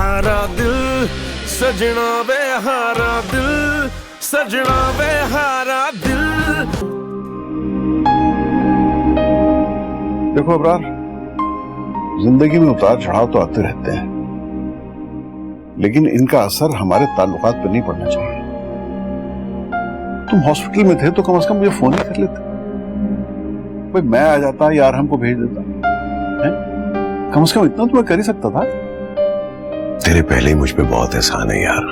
हारा दिल, सजना वे हारा दिल, सजना वे हारा दिल। देखो अबरार, जिंदगी में उतार चढ़ाव तो आते रहते हैं, लेकिन इनका असर हमारे ताल्लुकात पर नहीं पड़ना चाहिए। तुम हॉस्पिटल में थे तो कम से कम मुझे फोन ही कर लेते। भाई मैं आ जाता यार, हमको भेज देता है? कम से कम इतना तो मैं कर ही सकता था। तेरे पहले ही मुझ पे बहुत एहसान है यार,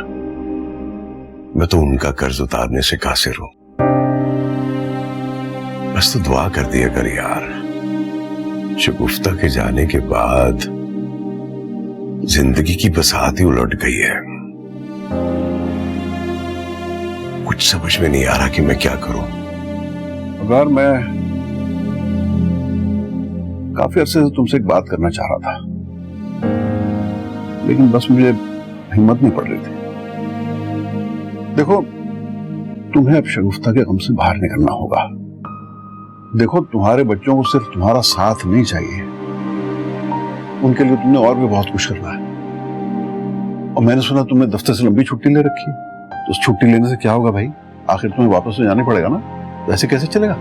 मैं तो उनका कर्ज उतारने से कासिर हूं। बस तो दुआ कर दिया कर यार, शगुफ्ता के जाने के बाद जिंदगी की बसात ही उलट गई है। कुछ समझ में नहीं आ रहा कि मैं क्या करूं। अगर मैं काफी अरसे से तुमसे एक बात करना चाह रहा था, लेकिन बस मुझे हिम्मत नहीं पड़ रही थी। देखो, तुम्हें अब शगुफ्ता के गम से बाहर निकलना होगा। देखो, तुम्हारे बच्चों को सिर्फ तुम्हारा साथ नहीं चाहिए, उनके लिए तुमने और भी बहुत कुछ करना है। और मैंने सुना तुमने दफ्तर से लंबी छुट्टी ले रखी है, तो उस छुट्टी लेने से क्या होगा भाई? आखिर तुम्हें वापस तो जाना पड़ेगा ना, वैसे कैसे चलेगा?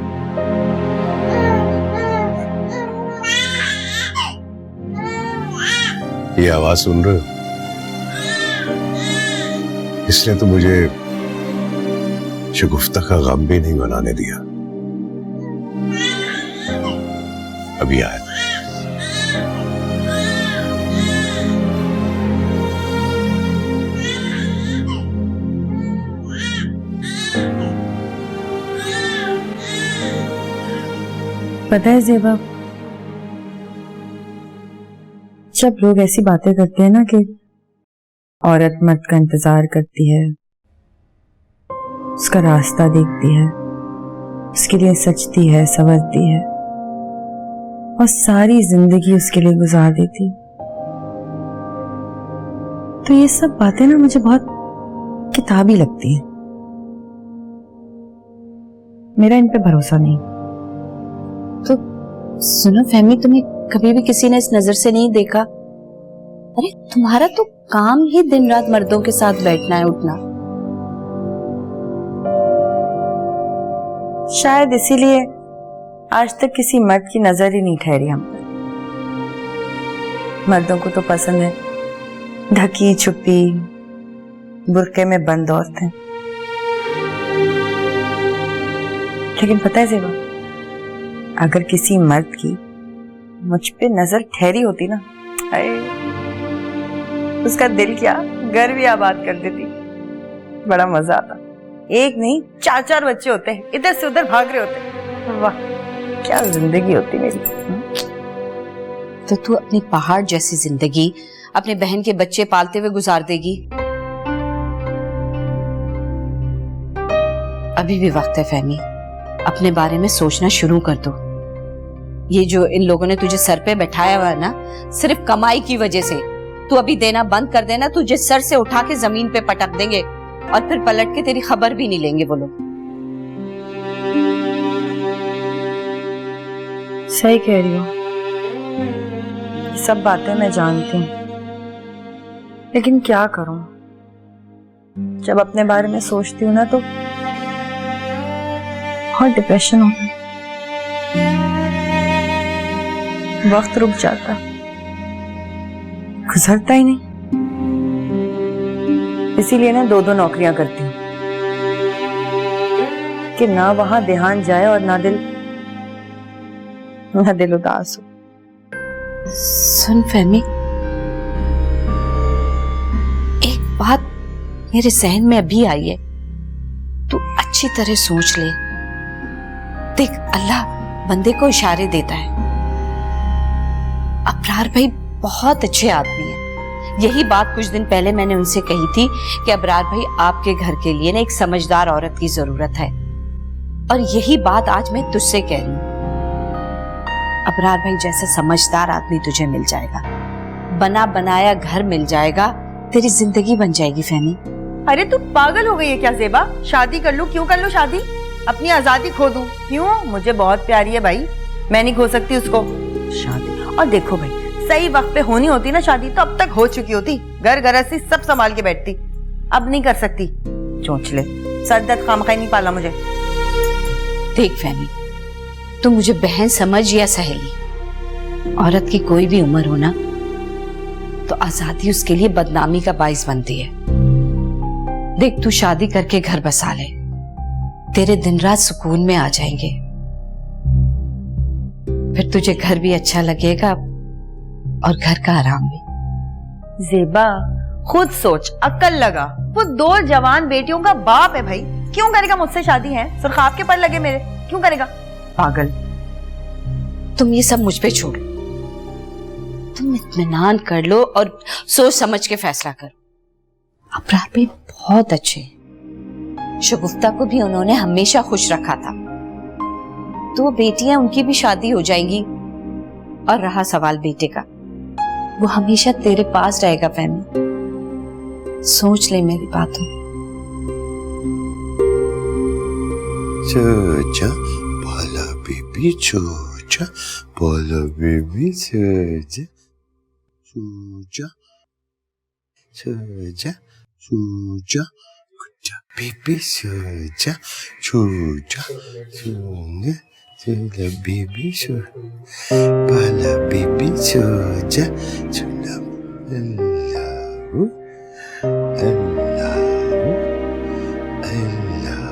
ये आवाज सुन रहे हो? इसने तो मुझे शगुफ्ता का गम भी नहीं मनाने दिया। अभी आया। पता है ज़ेबा, जब लोग ऐसी बातें करते हैं ना कि औरत मर्द का इंतजार करती है, उसका रास्ता देखती है, उसके लिए सजती है, संवरती है और सारी जिंदगी उसके लिए गुजार देती, तो ये सब बातें ना मुझे बहुत किताबी लगती हैं। मेरा इन पे भरोसा नहीं। तो सुनो फहमी, तुम्हें कभी भी किसी ने इस नजर से नहीं देखा? अरे तुम्हारा तो काम ही दिन रात मर्दों के साथ बैठना है, उठना। शायद इसीलिए आज तक किसी मर्द की नजर ही नहीं ठहरी हम पर। मर्दों को तो पसंद है ढकी छुपी बुर्के में बंद औरतें। लेकिन पता है ज़ेबा, अगर किसी मर्द की मुझ पे नजर ठहरी होती ना, उसका दिल क्या घर भी आबाद कर देती। बड़ा मजा आता। एक नहीं 4-4 बच्चे होते हैं, इधर से उधर भाग रहे होते। वाह, क्या जिंदगी होती मेरी। तो तू अपनी पहाड़ जैसी जिंदगी अपने बहन के बच्चे पालते हुए गुजार देगी? अभी भी वक्त है फहमी, अपने बारे में सोचना शुरू कर दो। ये जो इन लोगों ने तुझे सर पे बैठाया हुआ है ना, सिर्फ कमाई की वजह से, तू अभी देना बंद कर देना, तुझे सर से उठा के जमीन पे पटक देंगे और फिर पलट के तेरी खबर भी नहीं लेंगे वो लोग। सही कह रही हो, सब बातें मैं जानती हूँ, लेकिन क्या करूं? जब अपने बारे में सोचती हूँ ना तो बहुत डिप्रेशन होता है, वक्त रुक जाता, गुजरता ही नहीं। इसीलिए ना 2-2 नौकरियां करती हूँ कि ना वहां ध्यान जाए और ना दिल उदास हो। सुन फहमी, एक बात मेरे जहन में अभी आई है, तू अच्छी तरह सोच ले। देख, अल्लाह बंदे को इशारे देता है। अबरार भाई बहुत अच्छे आदमी हैं। यही बात कुछ दिन पहले मैंने उनसे कही थी कि अबरार भाई, आपके घर के लिए ना एक समझदार औरत की जरूरत है, और यही बात आज मैं तुझसे कह रही हूँ। अबरार भाई जैसा समझदार आदमी तुझे मिल जाएगा, बना बनाया घर मिल जाएगा, तेरी जिंदगी बन जाएगी फहमी। अरे तू पागल हो गई है क्या ज़ेबा? शादी कर लूं? क्यों कर लूं शादी? अपनी आजादी खो दूं? क्यों? मुझे बहुत प्यारी है भाई, मैं नहीं खो सकती उसको। शादी, और देखो भाई, सही वक्त पे होनी होती ना शादी तो अब तक हो चुकी होती, घर गृहस्थी सब संभाल के बैठती। अब नहीं कर सकती, चोंच ले, सर दर्द खामखा नहीं पाला मुझे। देख फहमी, तू मुझे बहन समझ या सहेली, औरत की कोई भी उम्र हो ना तो आजादी उसके लिए बदनामी का बाइस बनती है। देख, तू शादी करके घर बसा ले, तेरे दिन रात सुकून में आ जाएंगे, फिर तुझे घर भी अच्छा लगेगा और घर का आराम भी। जेबा खुद सोच, अक्ल लगा, वो 2 जवान बेटियों का बाप है भाई, क्यों करेगा मुझसे शादी? है सुरखाब के पर लगे मेरे, क्यों करेगा? पागल। तुम ये सब मुझ पे छोड़ो, तुम इत्मीनान कर लो और सोच समझ के फैसला करो। अबरार भाई बहुत अच्छे, शगुफ्ता को भी उन्होंने हमेशा खुश रखा था। तो बेटियां, उनकी भी शादी हो जाएंगी। और रहा सवाल बेटे का, वो हमेशा तेरे पास रहेगा फहमी, सोच ले मेरी बातों। चोचा बोला बेबी, चोचा बोला बेबी, चोचा चोचा चोचा चोचा कुचा बेबी, चोचा चोचा चोचा चोला बेबी, बोला बेबी, चोचा चोला अल्लाह अल्लाह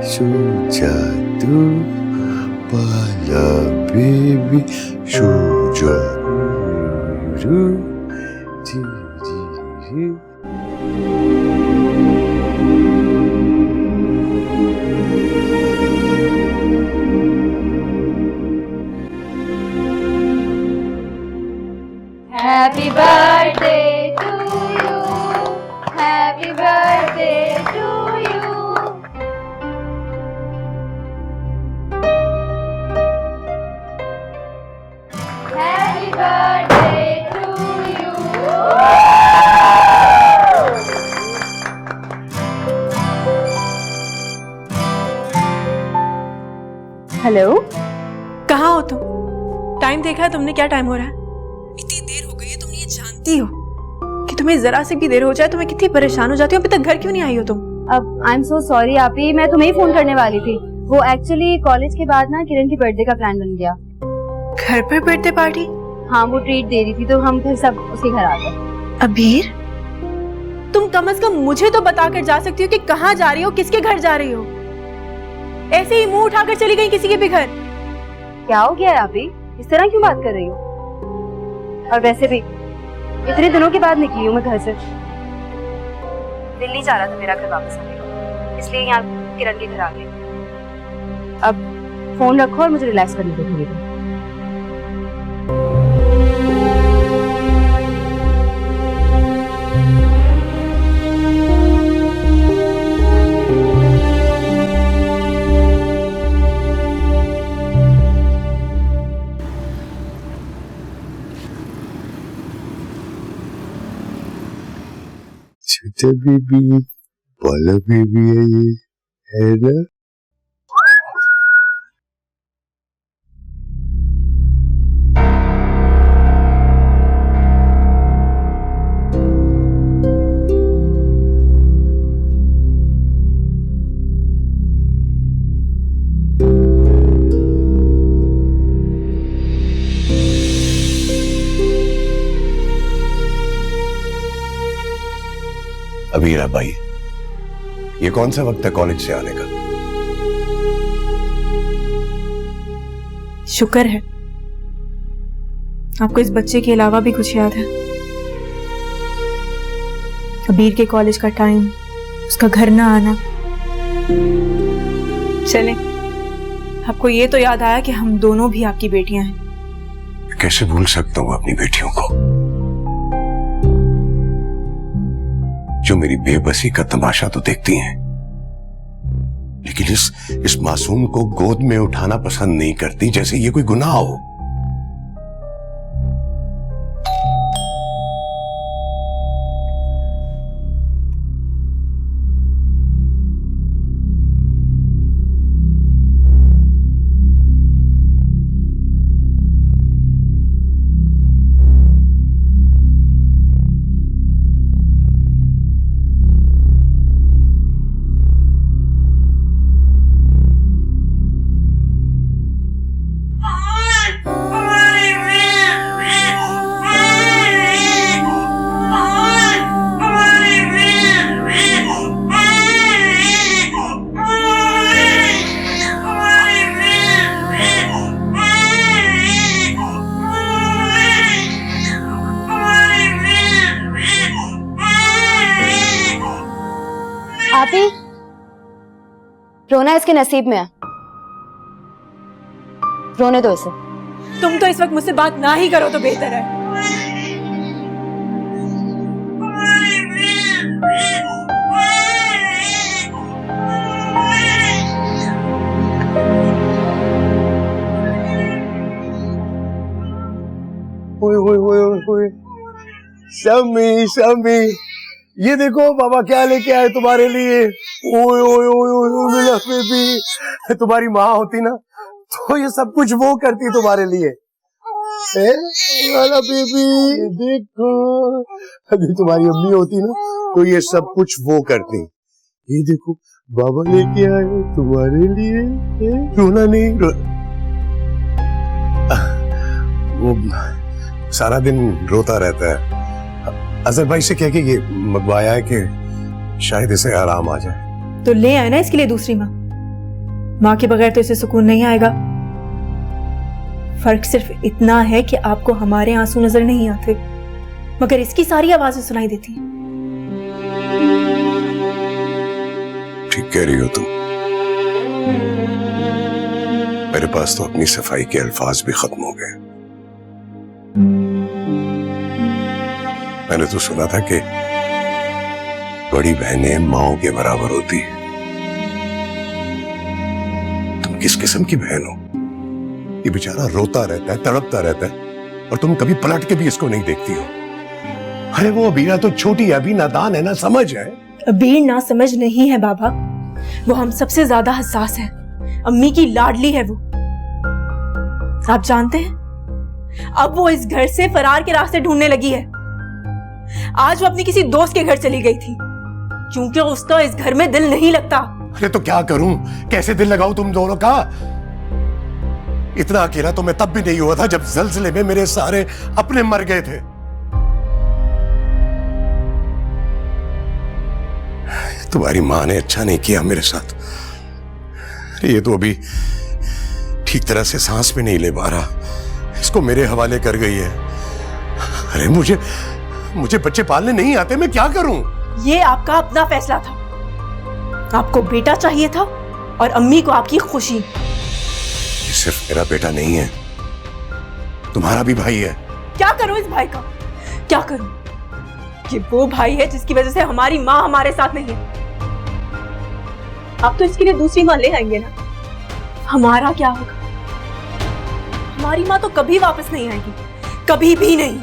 सोचा तू पाला बेबी, सोचा रू जी जी। Happy birthday to you. Happy birthday to you. Happy birthday to you. Hello, कहाँ हो तुम? टाइम देखा है तुमने? क्या टाइम हो रहा है? इतनी देर हो गई है, तुम ये जानती हो कि तुम्हें जरा सी भी देर हो जाए तो मैं कितनी परेशान हो जाती हूँ। अभी तक घर क्यों नहीं आई हो तुम? अब आई एम सो सॉरी आपी, मैं तुम्हें ही फोन करने वाली थी। वो एक्चुअली कॉलेज के बाद ना किरण की बर्थडे का प्लान बन गया। घर पर बर्थडे पार्टी? हाँ, वो ट्रीट दे रही थी तो हम फिर सब उसके घर आ गए। अबीर, तुम कम से कम मुझे तो बता कर जा सकती हो कि कहाँ जा रही हो, किसके घर जा रही हो। ऐसे ही मुंह उठाकर चली गई किसी के भी घर। क्या हो गया है आपी, इस तरह क्यों बात कर रही हो? और वैसे भी इतने दिनों के बाद निकली हूँ मैं घर से। दिल नहीं चाह रहा था मेरा घर वापस आने का, इसलिए यहाँ किरण के घर आ गई। अब फोन रखो और मुझे रिलैक्स करने दो थोड़ी देर। छोटा बेबी, बोला बेबी है ये, है ना? अबीरा भाई, ये कौन सा वक्त है कॉलेज से आने का? शुक्र है आपको इस बच्चे के अलावा भी कुछ याद है। अबीर के कॉलेज का टाइम, उसका घर ना आना। चले, आपको ये तो याद आया कि हम दोनों भी आपकी बेटियां हैं। कैसे भूल सकता हूँ अपनी बेटियों को, जो मेरी बेबसी का तमाशा तो देखती हैं, लेकिन इस मासूम को गोद में उठाना पसंद नहीं करती, जैसे ये कोई गुनाह हो। रोना इसके नसीब में है, रोने दो इसे। तुम तो इस वक्त मुझसे बात ना ही करो तो बेहतर है। ओए ओए ओए ओए ओए, शम्मी शम्मी, ये देखो बाबा क्या लेके आए तुम्हारे लिए। ओए ओए ओए ओए मेरा बेबी, तुम्हारी माँ होती ना तो ये सब कुछ वो करती तुम्हारे लिए। वाला बेबी देखो, अगर तुम्हारी अम्मी होती ना तो ये सब कुछ वो करती। ये देखो बाबा लेके आए तुम्हारे लिए। रोना नहीं वो सारा दिन रोता रहता है। अजहर भाई से कह के ये मंगवाया है कि शायद इसे आराम आ जाए। तो ले आए ना इसके लिए दूसरी माँ। माँ के बगैर तो इसे सुकून नहीं आएगा। फर्क सिर्फ इतना है कि आपको हमारे आंसू नजर नहीं आते, मगर इसकी सारी आवाजें सुनाई देती हैं। ठीक कह रही हो तुम। मेरे पास तो अपनी सफाई के अल्फाज भी खत्म हो गए। मैंने तो सुना था कि बड़ी बहनें माओ के बराबर होती है। तुम किस किस्म की बहन हो? ये बेचारा रोता रहता है, तड़पता रहता है और तुम कभी पलट के भी इसको नहीं देखती हो। अरे वो अबीरा तो छोटी है, अभी नादान है ना, समझ है। अबीर ना समझ नहीं है बाबा, वो हम सबसे ज्यादा हसास है। अम्मी की लाडली है वो। आप जानते हैं अब वो इस घर से फरार के रास्ते ढूंढने लगी है। आज वो अपनी किसी दोस्त के घर चली गई थी क्योंकि उसका इस घर में दिल नहीं लगता। अरे तो क्या करूं, कैसे दिल लगाऊं तुम दोनों का? इतना अकेला तो मैं तब भी नहीं हुआ था जब ज़लज़ले में मेरे सारे अपने मर गए थे। तुम्हारी माँ ने अच्छा नहीं किया मेरे साथ। ये तो अभी ठीक तरह से सांस भी नहीं ले पा रहा, इसको मेरे हवाले कर गई है। अरे मुझे बच्चे पालने नहीं आते, मैं क्या करूं? ये आपका अपना फैसला था। आपको बेटा चाहिए था और अम्मी को आपकी खुशी। ये सिर्फ मेरा बेटा नहीं है, तुम्हारा भी भाई है। क्या करूं इस भाई का? क्या करूं? ये वो भाई है जिसकी वजह से हमारी माँ हमारे साथ नहीं है। आप तो इसके लिए दूसरी माँ ले आएंगे ना। हमारा क्या होगा? हमारी माँ तो कभी वापस नहीं आएगी, कभी भी नहीं।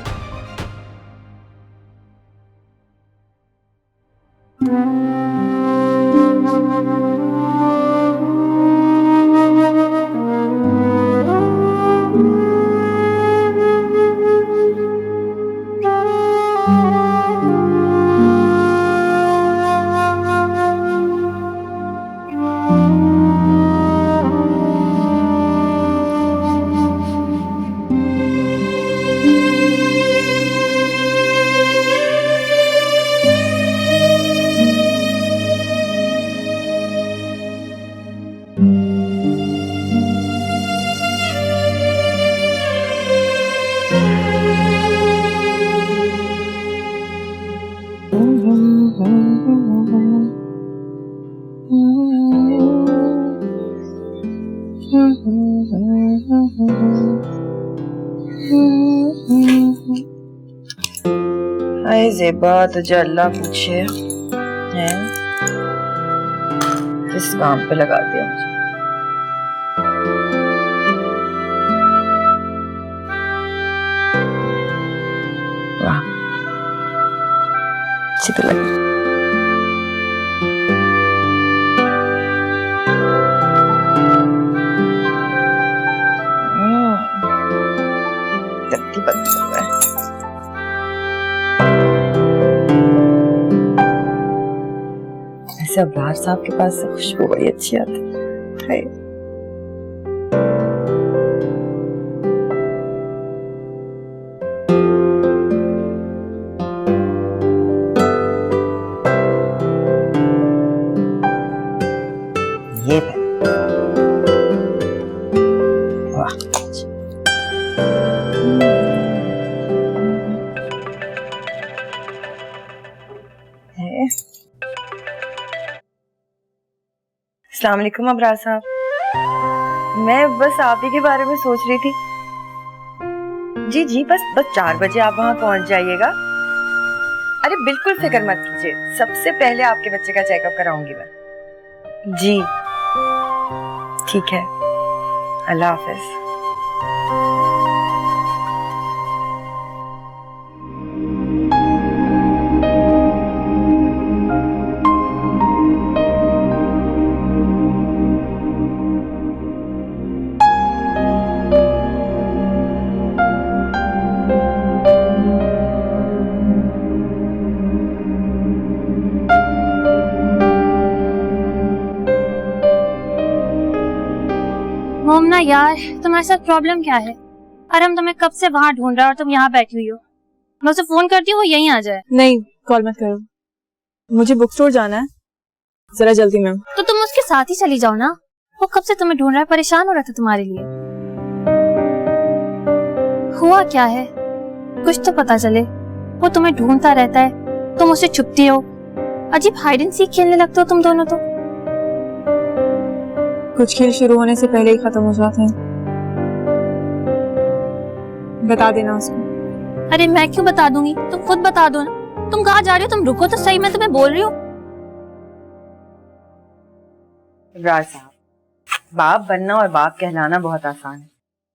हाय ज़ेबा, तुझे अल्लाह पूछे हैं किस काम पे लगा दिया मुझे। वाह, अच्छी तो लगी। गत्ती बत्ती हो रहा है। ऐसे अब्रार साहब के पास से खुशबू बड़ी अच्छी आती है। ये वाह, अस्सलाम वालेकुम अबरार साहब। मैं बस आप ही के बारे में सोच रही थी। जी जी, बस 4 बजे आप वहाँ पहुँच जाइएगा। अरे बिल्कुल फिक्र मत कीजिए, सबसे पहले आपके बच्चे का चेकअप कराऊंगी मैं। जी ठीक है, अल्लाह हाफिज। मोमना यार, तुम्हारे साथ प्रॉब्लम क्या है? अरे हम तुम्हें कब से वहाँ ढूंढ रहे हैं और तुम यहाँ बैठी हुई हो। मैं उसे फोन करती हूँ, वो यहीं आ जाए। नहीं, कॉल मत करो, मुझे बुक स्टोर जाना है, जरा जल्दी मैम। तो तुम उसके साथ ही चली जाओ ना, वो कब से तुम्हें ढूंढ रहा है, परेशान हो रहा था तुम्हारे लिए। हुआ क्या है कुछ तो पता चले। वो तुम्हें ढूंढता रहता है, तुम उसे छुपती हो, अजीब हाइड एंड सीक खेलने लगते हो तुम दोनों। तो कुछ खेल शुरू होने से पहले ही खत्म हो जाते हैं, बता देना उसको। अरे मैं क्यों बता दूंगी, तुम खुद बता दो ना। तुम कहाँ जा रही हो? तुम रुको तो सही, मैं तुम्हें बोल रही हूँ। अबरार साहब, बाप बनना और बाप कहलाना बहुत आसान है,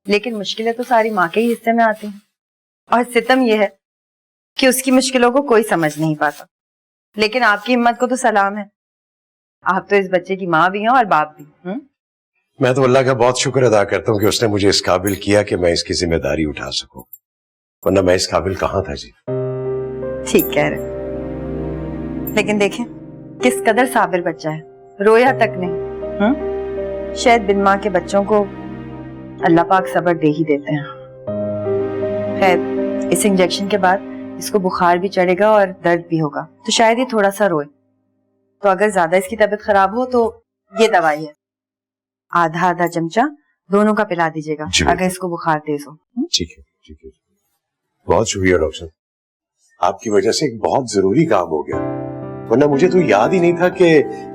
लेकिन मुश्किलें तो सारी माँ के ही हिस्से में आती हैं। और सितम यह है कि उसकी मुश्किलों को कोई समझ नहीं पाता। लेकिन आपकी हिम्मत को तो सलाम है, आप तो इस बच्चे की माँ भी हैं और बाप भी। मैं तो अल्लाह का बहुत शुक्र अदा करता हूँ कि उसने मुझे इस काबिल किया कि मैं इसकी जिम्मेदारी उठा सकूं, वरना मैं इस काबिल कहाँ था जी। ठीक कह रहे, लेकिन देखें किस कदर साबिर बच्चा है, रोया तक नहीं। शायद बिन माँ के बच्चों को अल्लाह पाक सब्र दे ही देते हैं। खैर, इस इंजेक्शन के बाद इसको बुखार भी चढ़ेगा और दर्द भी होगा, तो शायद ये थोड़ा सा रोए। तो अगर ज्यादा इसकी तबीयत खराब हो तो ये दवाई है, आधा आधा चमचा दोनों का पिला दीजिएगा अगर इसको बुखार तेज हो। ठीक है ठीक है, बहुत शुक्रिया डॉक्टर, आपकी वजह से एक बहुत जरूरी काम हो गया, वरना मुझे तो याद ही नहीं था कि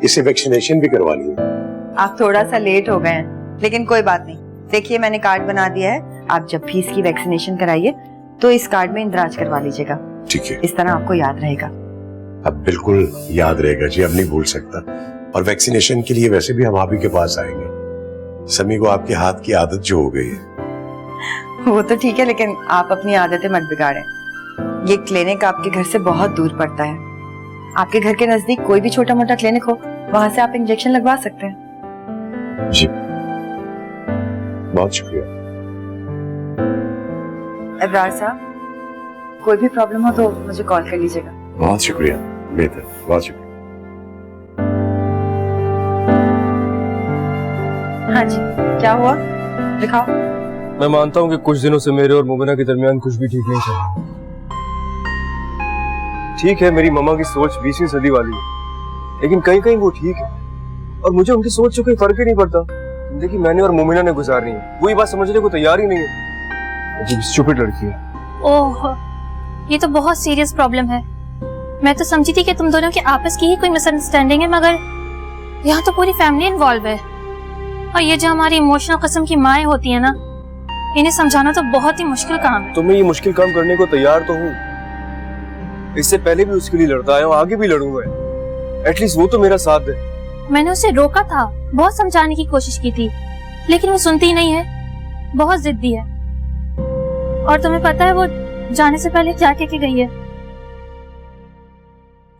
इसे वैक्सीनेशन भी करवानी है। आप थोड़ा सा लेट हो गए हैं, लेकिन कोई बात नहीं। देखिए मैंने कार्ड बना दिया है, आप जब भी इसकी वैक्सीनेशन कराइए तो इस कार्ड में इंदराज करवा लीजिएगा। ठीक है, इस तरह आपको याद रहेगा। अब बिल्कुल याद रहेगा जी, अब नहीं भूल सकता। और वैक्सीनेशन के लिए वैसे भी हम आप ही के पास आएंगे। समी को आपके हाथ की आदत जो हो गई है। वो तो ठीक है, लेकिन आप अपनी आदतें मत बिगाड़ें। ये क्लिनिक आपके घर से बहुत दूर पड़ता है। आपके घर के नजदीक कोई भी छोटा मोटा क्लिनिक हो, वहां से आप इंजेक्शन लगवा सकते हैं। जी बहुत शुक्रिया। अबरार साहब, कोई भी प्रॉब्लम हो तो मुझे कॉल कर लीजिएगा। बहुत शुक्रिया, बेहतर, बहुत शुक्रिया। हाँ जी, क्या हुआ, दिखाओ। मैं मानता हूँ कि कुछ दिनों से मेरे और मोमिना के दरमियान कुछ भी ठीक नहीं चल रहा। ठीक है, मेरी मम्मा की सोच 20वीं सदी वाली है, लेकिन कहीं कहीं वो ठीक है और मुझे उनकी सोच से कोई फर्क ही नहीं पड़ता। जिंदगी मैंने और मोमिना ने गुजारनी है, वो ये बात समझने को तैयार ही नहीं है। अजीब स्टूपिड लड़की है। ओह, ये तो बहुत सीरियस प्रॉब्लम है। मैं तो समझी थी कि तुम दोनों के आपस की ही कोई मिसअंडरस्टैंडिंग है, मगर यहाँ तो पूरी फैमिली इन्वॉल्व है। और ये जो हमारी इमोशनल किस्म की माएँ होती है ना, इन्हें समझाना तो बहुत ही मुश्किल काम है। तो मैं ये मुश्किल काम करने को तैयार तो हूँ, इससे पहले भी उसके लिए लड़ता है और आगे भी लड़ूंगा। एटलीस्ट वो तो मेरा साथ दे। मैंने उसे रोका था, बहुत समझाने की कोशिश की थी, लेकिन वो सुनती ही नहीं है, बहुत जिद्दी है। और तुम्हें पता है वो जाने से पहले क्या कह के गई है?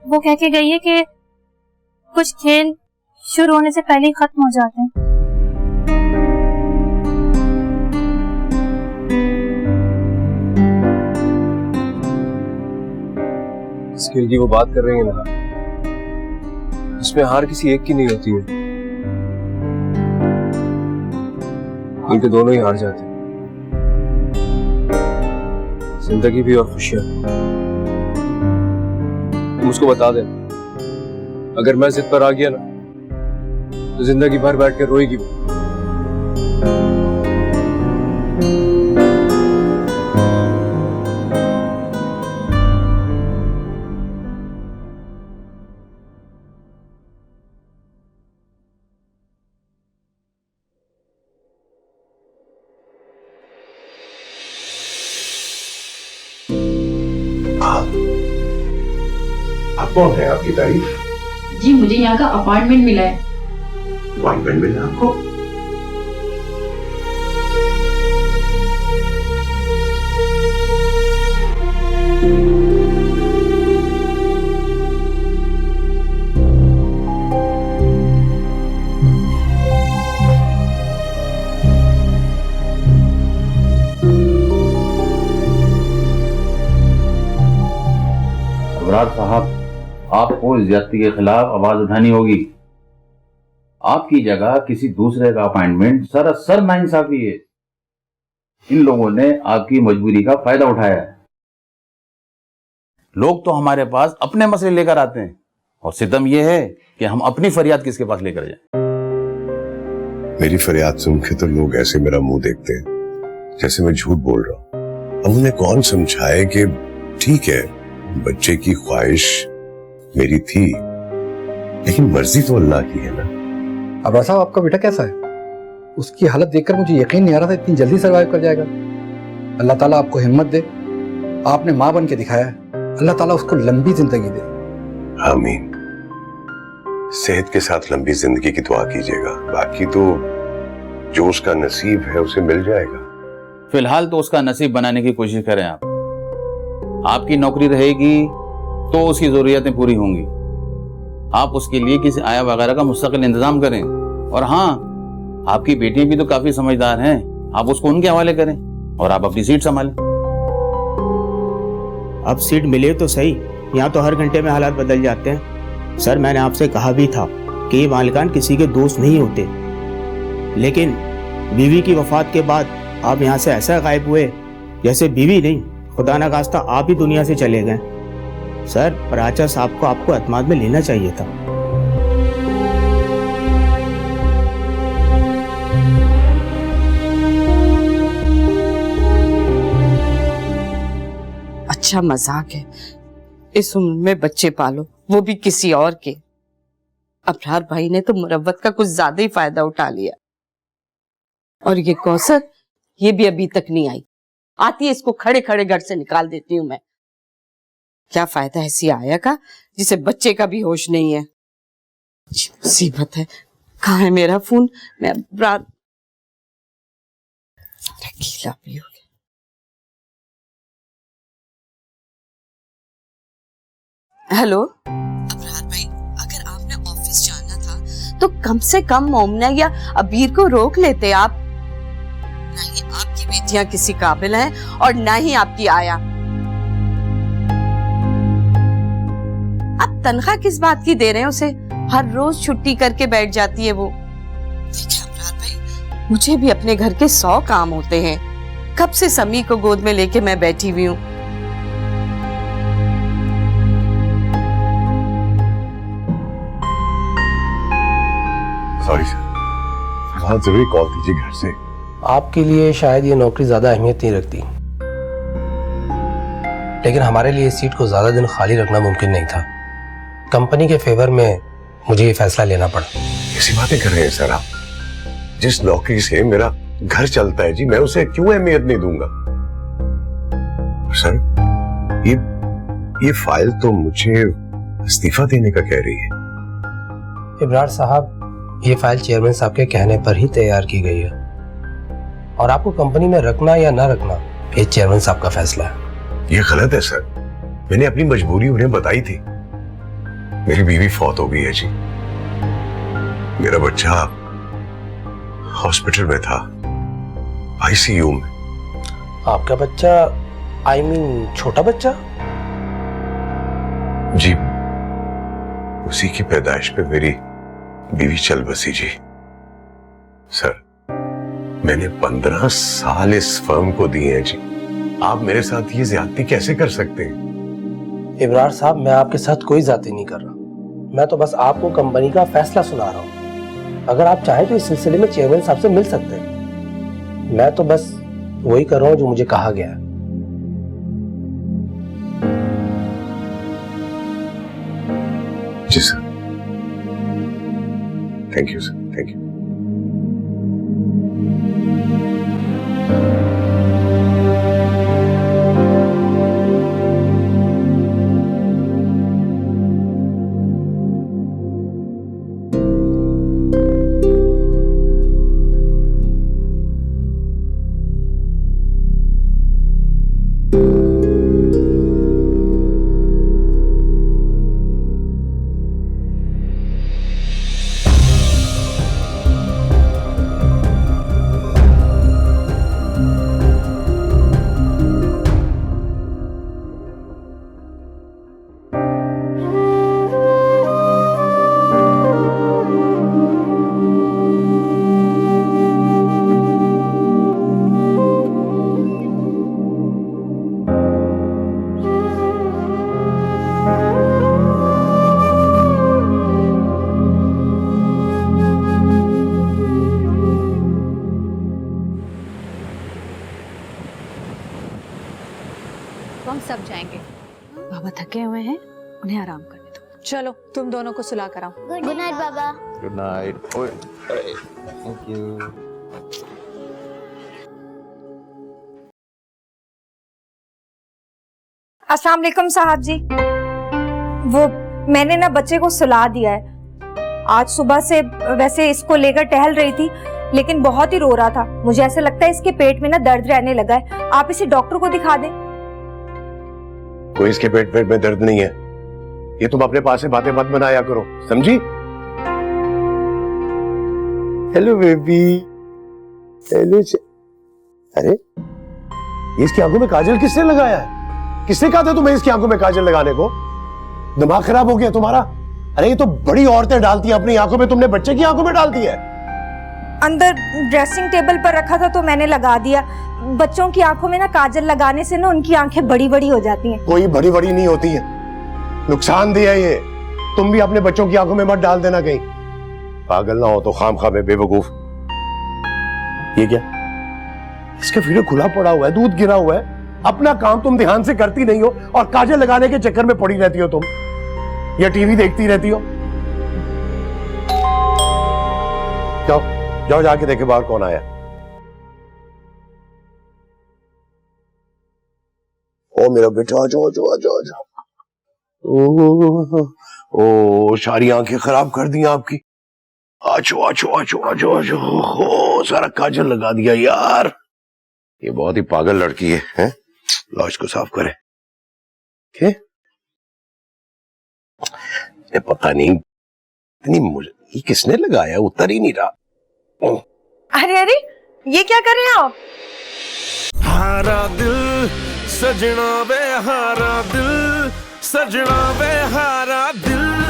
वो कह के गई है कि कुछ खेल शुरू होने से पहले ही खत्म हो जाते हैं। इस खेल की वो बात कर रही है ना, इसमें हार किसी एक की नहीं होती है, बल्कि दोनों ही हार जाते हैं, जिंदगी भी और खुशियां। तुम उसको बता देना, अगर मैं जिद पर आ गया ना तो जिंदगी भर बैठ कर रोएगी वो। आप कौन है? आपकी तारीफ? जी मुझे यहाँ का अपार्टमेंट मिला है। अपॉइंटमेंट मिला आपको? अबरार साहब, आपको ज्यादती के खिलाफ आवाज उठानी होगी। आपकी जगह किसी दूसरे का अपॉइंटमेंट सरासर नाइंसाफी है। इन लोगों ने आपकी मजबूरी का फायदा उठाया है। लोग तो हमारे पास अपने मसले लेकर आते हैं और सितम यह है कि हम अपनी फरियाद किसके पास लेकर जाएं। मेरी फरियाद सुन के तो लोग ऐसे मेरा मुंह देखते हैं जैसे मैं झूठ बोल रहा हूं। अब उन्हें कौन समझाए कि ठीक है, बच्चे की ख्वाहिश मेरी थी, लेकिन मर्जी तो अल्लाह की है ना। अबरार साहब, आपका बेटा कैसा है? उसकी हालत देखकर मुझे यकीन नहीं आ रहा था इतनी जल्दी सर्वाइव कर जाएगा। अल्लाह ताला आपको हिम्मत दे। आपने माँ बन के दिखाया है। अल्लाह ताला उसको लंबी जिंदगी दे। आमीन। सेहत के साथ लंबी जिंदगी की दुआ कीजिएगा। बाकी तो जो उसका नसीब है उसे मिल जाएगा। फिलहाल तो उसका नसीब बनाने की कोशिश करें आप। आपकी नौकरी रहेगी तो उसकी जरूरियातें पूरी होंगी। आप उसके लिए किसी आया वगैरह का मुस्तकिल इंतजाम करें। और हाँ, आपकी बेटियां भी तो काफी समझदार हैं, आप उसको उनके हवाले करें और आप अपनी सीट संभालें। अब सीट मिले तो सही, यहाँ तो हर घंटे में हालात बदल जाते हैं। सर, मैंने आपसे कहा भी था कि ये मालिकान किसी के दोस्त नहीं होते, लेकिन बीवी की वफात के बाद आप यहाँ से ऐसा गायब हुए जैसे बीवी नहीं, खुदा ना खास्ता आप ही दुनिया से चले गए। सर, पराचा साहब को आपको एतमाद में लेना चाहिए था। अच्छा मजाक है, इस उम्र में बच्चे पालो, वो भी किसी और के। अबरार भाई ने तो मुरव्वत का कुछ ज्यादा ही फायदा उठा लिया। और ये कौसर, ये भी अभी तक नहीं आई। आती है, इसको खड़े खड़े घर से निकाल देती हूँ मैं। क्या फायदा ऐसी आया का जिसे बच्चे का भी होश नहीं है। मुसीबत है। कहाँ है मेरा फोन? मैं अबरार गीला भी हो गया। हेलो अबरार भाई, अगर आपने ऑफिस जाना था तो कम से कम मोमना या अबीर को रोक लेते आप। नहीं आपकी बेटियां किसी काबिल हैं और ना ही आपकी आया। अब तनख्वाह किस बात की दे रहे हैं उसे? हर रोज छुट्टी करके बैठ जाती है वो। देखिए अबरार भाई, मुझे भी अपने घर के 100 काम होते हैं। कब से समी को गोद में लेके मैं बैठी हुई हूँ। सॉरी सर, बहुत जरूरी कॉल दीजिए घर से। आपके लिए शायद ये नौकरी ज्यादा अहमियत नहीं रखती, लेकिन हमारे लिए इस सीट को ज्यादा दिन खाली रखना मुमकिन नहीं था। कंपनी के फेवर में मुझे ये फैसला लेना पड़ा। ऐसी बातें कर रहे हैं सर आप? जिस नौकरी से मेरा घर चलता है जी, मैं उसे क्यों अहमियत नहीं दूंगा? सर, ये फाइल तो मुझे इस्तीफा देने का कह रही है। इब्रार साहब, ये फाइल चेयरमैन साहब के कहने पर ही तैयार की गई है और आपको कंपनी में रखना या ना रखना ये चेयरमैन साहब का फैसला है। ये गलत है सर। मैंने अपनी मजबूरी उन्हें बताई थी। मेरी बीवी फौत हो गई है जी। मेरा बच्चा हॉस्पिटल में था, आईसीयू में। आपका बच्चा, आई मीन छोटा बच्चा? जी, उसी की पैदाइश पे मेरी बीवी चल बसी जी। सर, मैंने 15 साल इस फर्म को दिए हैं जी। आप मेरे साथ ये ज्यादती कैसे कर सकते हैं? इब्रार साहब, मैं आपके साथ कोई ज्यादती नहीं कर रहा। मैं तो बस आपको कंपनी का फैसला सुना रहा हूँ। अगर आप चाहें तो इस सिलसिले में चेयरमैन साहब से मिल सकते हैं। मैं तो बस वही कर रहा हूँ जो मुझे कहा गया है। जी sir, thank you sir, thank you. सब जाएंगे। बाबा थके हुए हैं, उन्हें आराम करने दो। चलो तुम दोनों को सुला कर आओ। Good night Baba. Good night. Thank you. अस्सलाम वालेकुम साहब जी। वो मैंने ना बच्चे को सुला दिया है। आज सुबह से वैसे इसको लेकर टहल रही थी, लेकिन बहुत ही रो रहा था। मुझे ऐसा लगता है इसके पेट में ना दर्द रहने लगा है। आप इसे डॉक्टर को दिखा दें। कोई इसके पेट में दर्द नहीं है। ये तुम अपने पास से बातें मत बनाया करो, समझी? Hello baby. हेलो। अरे ये इसकी आंखों में काजल किसने लगाया है? किसने कहा था तुम्हें इसकी आंखों में काजल लगाने को? दिमाग खराब हो गया तुम्हारा? अरे ये तो बड़ी औरतें डालती हैं अपनी आंखों में, तुमने बच्चे की आंखों में डाल दी है। अंदर ड्रेसिंग टेबल पर रखा था तो मैंने लगा दिया। बच्चों की आंखों में ना काजल लगाने से ना उनकी आंखें बड़ी बड़ी हो जाती हैं। कोई बड़ी बड़ी नहीं होती है, नुकसानदेह है ये। तुम भी अपने बच्चों की आंखों में मत डाल देना कहीं। पागल ना हो तो खामखा में बेवकूफ। ये क्या? इसका वीडियो खुला पड़ा हुआ है, दूध गिरा हुआ है। अपना काम तुम ध्यान से करती नहीं हो और काजल लगाने के चक्कर में पड़ी रहती हो तुम, या टीवी देखती रहती हो। जाओ जाओ जाके देखे बाहर कौन आया। ओ मेरा बेटा, जाओ जाओ जाओ जाओ। ओ सारी आंखें खराब कर दी आपकी। आचो आचो आचो आचो आचो। ओ सारा काजल लगा दिया यार। ये बहुत ही पागल लड़की है? लो इसको साफ करें। क्या? ये पता नहीं इतनी मुझे ये किसने लगाया, उतर ही नहीं रहा। अरे अरे, ये क्या कर रहे हैं आप? हारा दिल सजना वे हारा दिल, सजना वे हारा दिल।